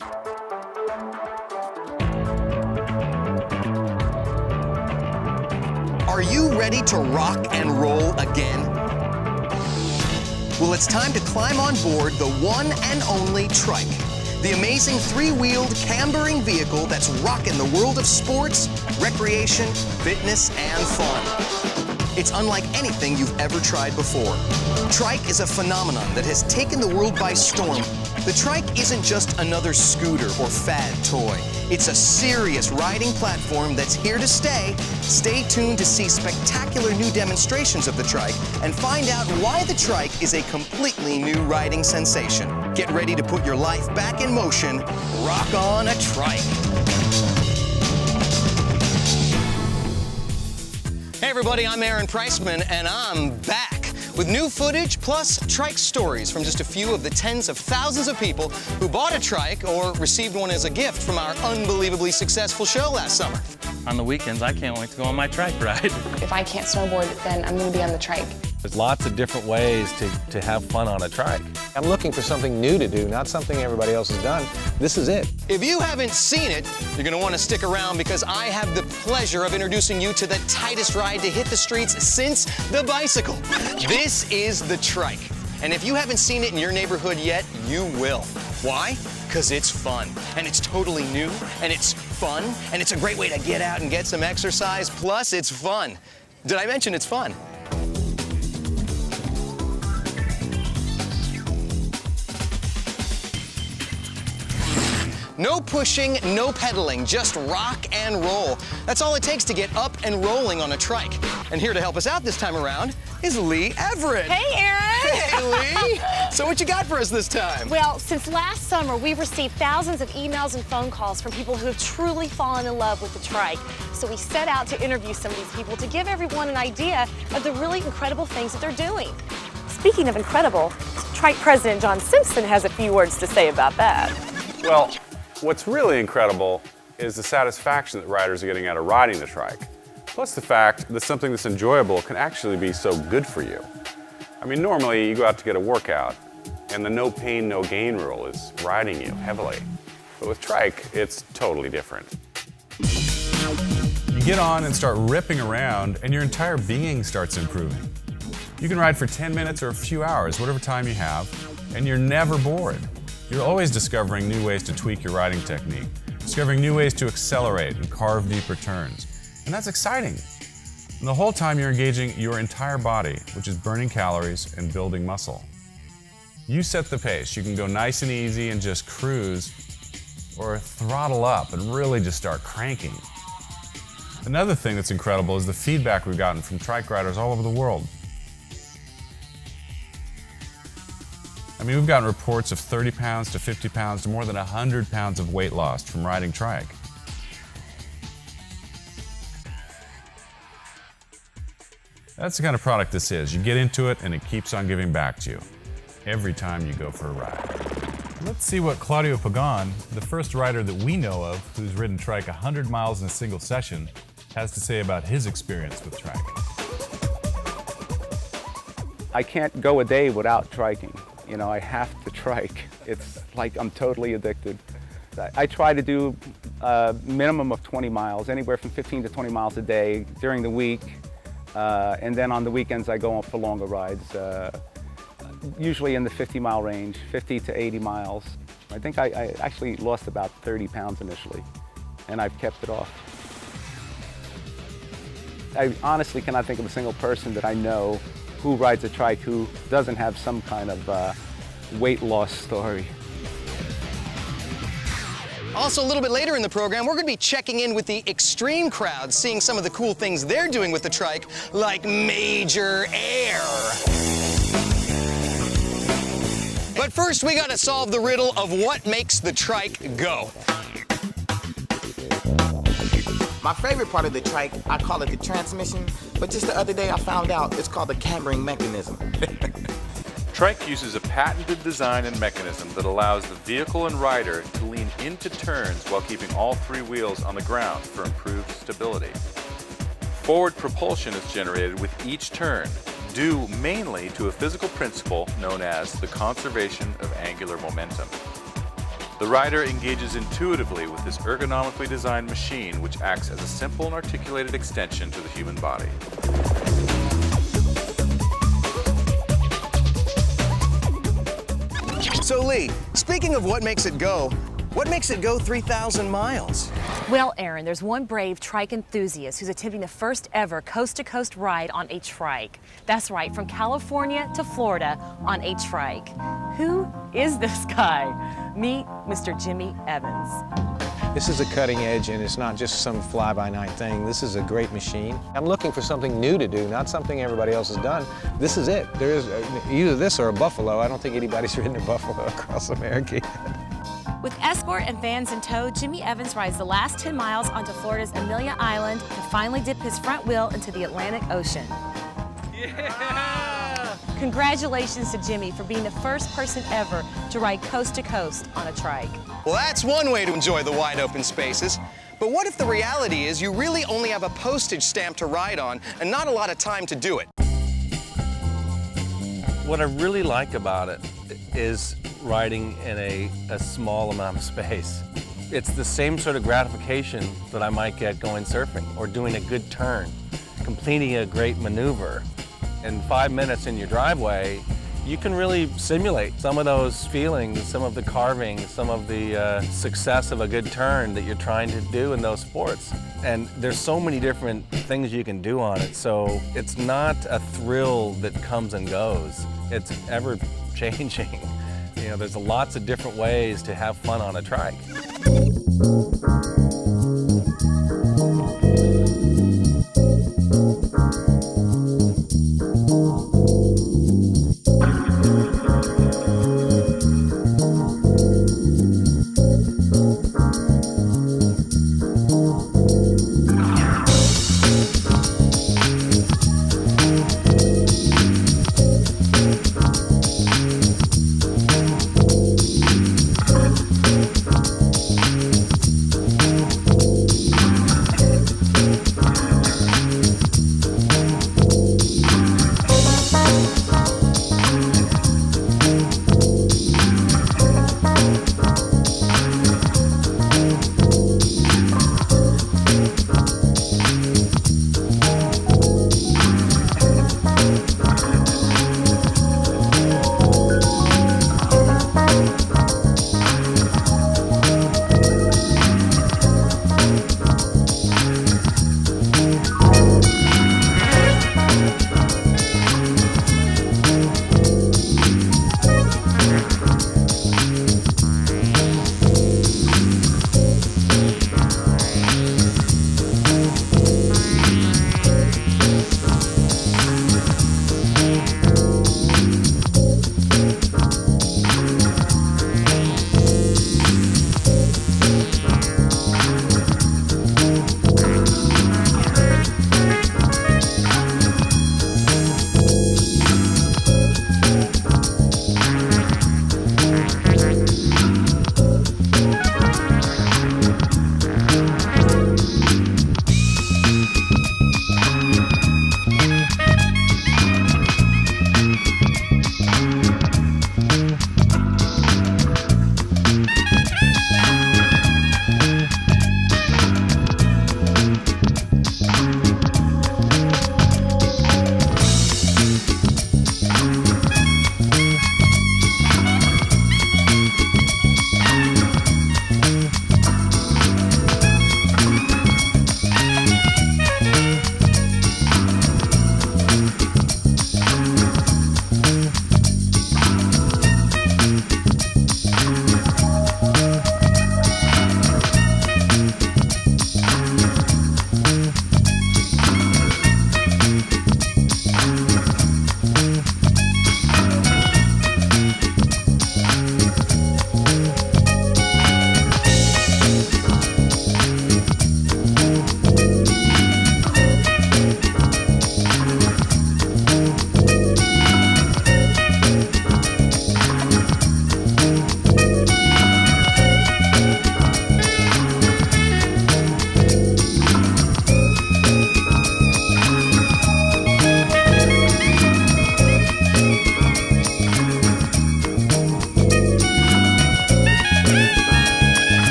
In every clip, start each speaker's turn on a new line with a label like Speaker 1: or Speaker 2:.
Speaker 1: Are you ready to rock and roll again? Well, it's time to climb on board the one and only trike, the amazing three-wheeled cambering vehicle that's rocking the world of sports, recreation, fitness, and fun. It's unlike anything you've ever tried before. Trike is a phenomenon that has taken the world by storm. The trike isn't just another scooter or fad toy. It's a serious riding platform that's here to stay. Stay tuned to see spectacular new demonstrations of the trike and find out why the trike is a completely new riding sensation. Get ready to put your life back in motion. Rock on a trike. Hey everybody, I'm Aaron Preisman, and I'm back with new footage plus trike stories from just a few of the tens of thousands of people who bought a trike or received one as a gift from our unbelievably successful show last summer.
Speaker 2: On the weekends, I can't wait to go on my trike ride.
Speaker 3: If I can't snowboard, then I'm going to be on the trike.
Speaker 4: There's lots of different ways to have fun on a trike. I'm looking for something new to do, not something everybody else has done. This is it.
Speaker 1: If you haven't seen it, you're going to want to stick around because I have the pleasure of introducing you to the tightest ride to hit the streets since the bicycle. This is the trike. And if you haven't seen it in your neighborhood yet, you will. Why? Because it's fun, and it's totally new, and it's fun, and it's a great way to get out and get some exercise, plus it's fun. Did I mention it's fun? No pushing, no pedaling, just rock and roll. That's all it takes to get up and rolling on a trike. And here to help us out this time around is Lee Everett.
Speaker 5: Hey, Aaron.
Speaker 1: Hey, Lee. So what you got for us this time?
Speaker 5: Well, since last summer, we've received thousands of emails and phone calls from people who have truly fallen in love with the trike. So we set out to interview some of these people to give everyone an idea of the really incredible things that they're doing. Speaking of incredible, trike President John Simpson has a few words to say about that.
Speaker 6: Well, what's really incredible is the satisfaction that riders are getting out of riding the trike. Plus the fact that something that's enjoyable can actually be so good for you. I mean, normally you go out to get a workout, and the no pain, no gain rule is riding you heavily. But with trike, it's totally different.
Speaker 7: You get on and start ripping around, and your entire being starts improving. You can ride for 10 minutes or a few hours, whatever time you have, and you're never bored. You're always discovering new ways to tweak your riding technique, discovering new ways to accelerate and carve deeper turns. And that's exciting. And the whole time you're engaging your entire body, which is burning calories and building muscle. You set the pace. You can go nice and easy and just cruise, or throttle up and really just start cranking. Another thing that's incredible is the feedback we've gotten from trike riders all over the world. I mean, we've gotten reports of 30 pounds to 50 pounds to more than 100 pounds of weight lost from riding trike. That's the kind of product this is. You get into it and it keeps on giving back to you every time you go for a ride.
Speaker 8: Let's see what Claudio Pagan, the first rider that we know of who's ridden trike 100 miles in a single session, has to say about his experience with trike.
Speaker 9: I can't go a day without triking. You know, I have to trike. It's like I'm totally addicted. I try to do a minimum of 20 miles, anywhere from 15 to 20 miles a day during the week. And then on the weekends, I go on for longer rides, usually in the 50-mile range, 50 to 80 miles. I think I actually lost about 30 pounds initially, and I've kept it off. I honestly cannot think of a single person that I know who rides a trike who doesn't have some kind of weight loss story.
Speaker 1: Also, a little bit later in the program, we're going to be checking in with the extreme crowd, seeing some of the cool things they're doing with the trike, like major air. But first, we got to solve the riddle of what makes the trike go.
Speaker 10: My favorite part of the trike, I call it the transmission, but just the other day I found out it's called the cambering mechanism.
Speaker 11: Trike uses a patented design and mechanism that allows the vehicle and rider to lean into turns while keeping all three wheels on the ground for improved stability. Forward propulsion is generated with each turn, due mainly to a physical principle known as the conservation of angular momentum. The rider engages intuitively with this ergonomically designed machine, which acts as a simple and articulated extension to the human body.
Speaker 1: So Lee, speaking of what makes it go 3,000 miles?
Speaker 5: Well, Aaron, there's one brave trike enthusiast who's attempting the first ever coast-to-coast ride on a trike. That's right, from California to Florida on a trike. Who is this guy? Meet Mr. Jimmy Evans.
Speaker 4: This is a cutting edge, and it's not just some fly-by-night thing. This is a great machine. I'm looking for something new to do, not something everybody else has done. This is it. There is either this or a buffalo. I don't think anybody's ridden a buffalo across America yet.
Speaker 5: With escort and vans in tow, Jimmy Evans rides the last 10 miles onto Florida's Amelia Island to finally dip his front wheel into the Atlantic Ocean.
Speaker 2: Yeah!
Speaker 5: Congratulations to Jimmy for being the first person ever to ride coast to coast on a trike.
Speaker 1: Well, that's one way to enjoy the wide open spaces. But what if the reality is you really only have a postage stamp to ride on and not a lot of time to do it?
Speaker 2: What I really like about it is riding in a small amount of space. It's the same sort of gratification that I might get going surfing or doing a good turn, completing a great maneuver. In 5 minutes in your driveway, you can really simulate some of those feelings, some of the carving, some of the success of a good turn that you're trying to do in those sports. And there's so many different things you can do on it, so it's not a thrill that comes and goes. It's ever changing. You know, there's lots of different ways to have fun on a trike.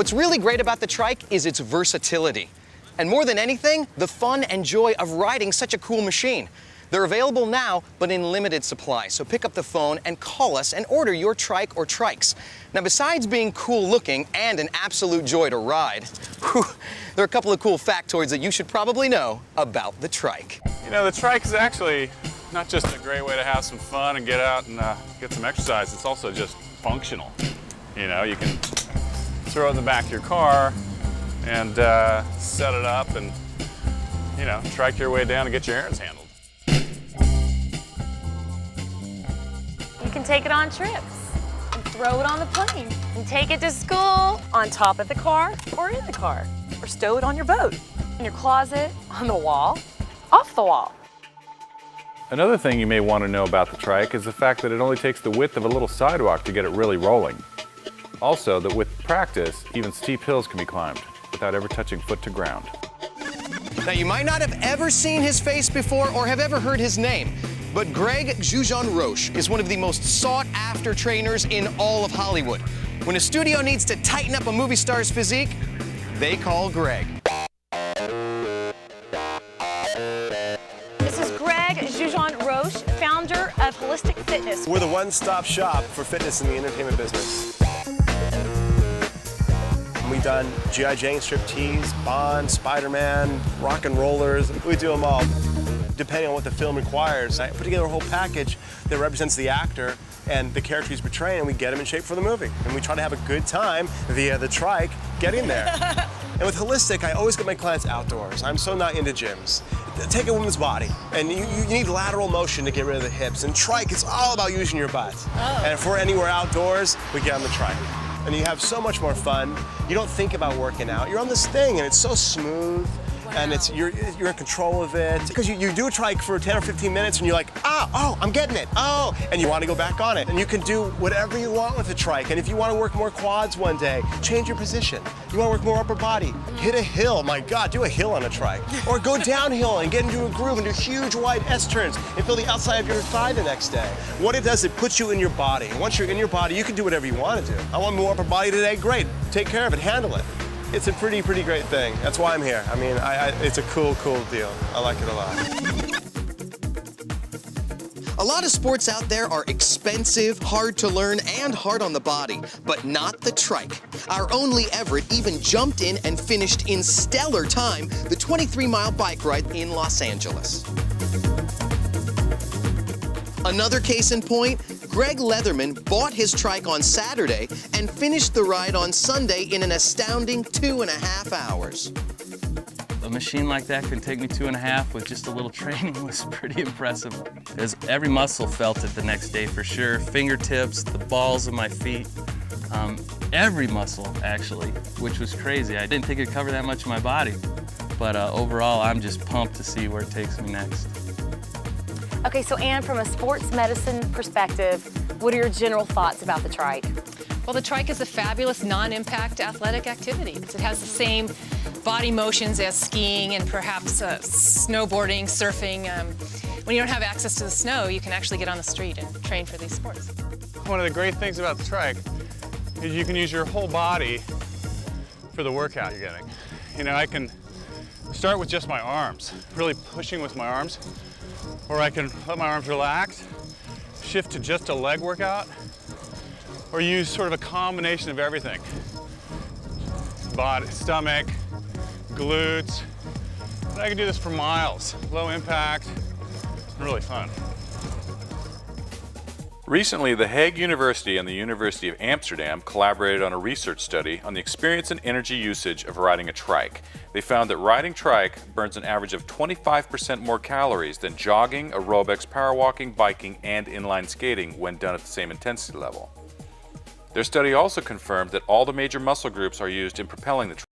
Speaker 1: What's really great about the trike is its versatility. And more than anything, the fun and joy of riding such a cool machine. They're available now, but in limited supply. So pick up the phone and call us and order your trike or trikes. Now, besides being cool looking and an absolute joy to ride, there are a couple of cool factoids that you should probably know about the trike.
Speaker 6: You know, the trike is actually not just a great way to have some fun and get out and get some exercise, it's also just functional. You know, you can throw it in the back of your car and set it up and, you know, trike your way down and get your errands handled.
Speaker 5: You can take it on trips and throw it on the plane and take it to school on top of the car or in the car, or stow it on your boat, in your closet, on the wall, off the wall.
Speaker 6: Another thing you may want to know about the trike is the fact that it only takes the width of a little sidewalk to get it really rolling. Also, that with practice, even steep hills can be climbed without ever touching foot to ground.
Speaker 1: Now, you might not have ever seen his face before or have ever heard his name, but Greg Jujon-Roche is one of the most sought-after trainers in all of Hollywood. When a studio needs to tighten up a movie star's physique, they call Greg.
Speaker 5: This is Greg Jujon-Roche, founder of Holistic Fitness.
Speaker 12: We're the one-stop shop for fitness in the entertainment business. We've done G.I. Jane striptease, Bond, Spider-Man, rock and rollers. We do them all. Depending on what the film requires, I put together a whole package that represents the actor and the character he's portraying, and we get him in shape for the movie. And we try to have a good time via the trike getting there. And with Holistic, I always get my clients outdoors. I'm so not into gyms. Take a woman's body, and you need lateral motion to get rid of the hips. And trike, it's all about using your butt. Oh. And if we're anywhere outdoors, we get on the trike. And you have so much more fun. You don't think about working out. You're on this thing, and it's so smooth. Wow. And you're in control of it. Because you do a trike for 10 or 15 minutes and you're like, oh, I'm getting it, oh, and you want to go back on it. And you can do whatever you want with the trike. And if you want to work more quads one day, change your position. You want to work more upper body, hit a hill, my God, do a hill on a trike. Or go downhill and get into a groove and do huge wide S-turns and feel the outside of your thigh the next day. What it does, it puts you in your body. And once you're in your body, you can do whatever you want to do. I want more upper body today, great. Take care of it, handle it. It's a pretty great thing. That's why I'm here. I mean, it's a cool deal. I like it a lot.
Speaker 1: A lot of sports out there are expensive, hard to learn, and hard on the body, but not the trike. Our own Lee Everett even jumped in and finished in stellar time the 23-mile bike ride in Los Angeles. Another case in point, Greg Leatherman bought his trike on Saturday and finished the ride on Sunday in an astounding 2.5 hours.
Speaker 2: A machine like that could take me 2.5 with just a little training was pretty impressive. As every muscle felt it the next day for sure. Fingertips, the balls of my feet, every muscle actually, which was crazy. I didn't think it'd cover that much of my body, but overall I'm just pumped to see where it takes me next.
Speaker 5: Okay, so Ann, from a sports medicine perspective, what are your general thoughts about the trike?
Speaker 13: Well, the trike is a fabulous non-impact athletic activity. It has the same body motions as skiing and perhaps snowboarding, surfing. When you don't have access to the snow, you can actually get on the street and train for these sports.
Speaker 6: One of the great things about the trike is you can use your whole body for the workout you're getting. You know, I can start with just my arms, really pushing with my arms, or I can let my arms relax, shift to just a leg workout, or use sort of a combination of everything. Body, stomach, glutes. And I can do this for miles. Low impact, really fun.
Speaker 11: Recently, the Hague University and the University of Amsterdam collaborated on a research study on the experience and energy usage of riding a trike. They found that riding trike burns an average of 25% more calories than jogging, aerobics, powerwalking, biking, and inline skating when done at the same intensity level. Their study also confirmed that all the major muscle groups are used in propelling the trike.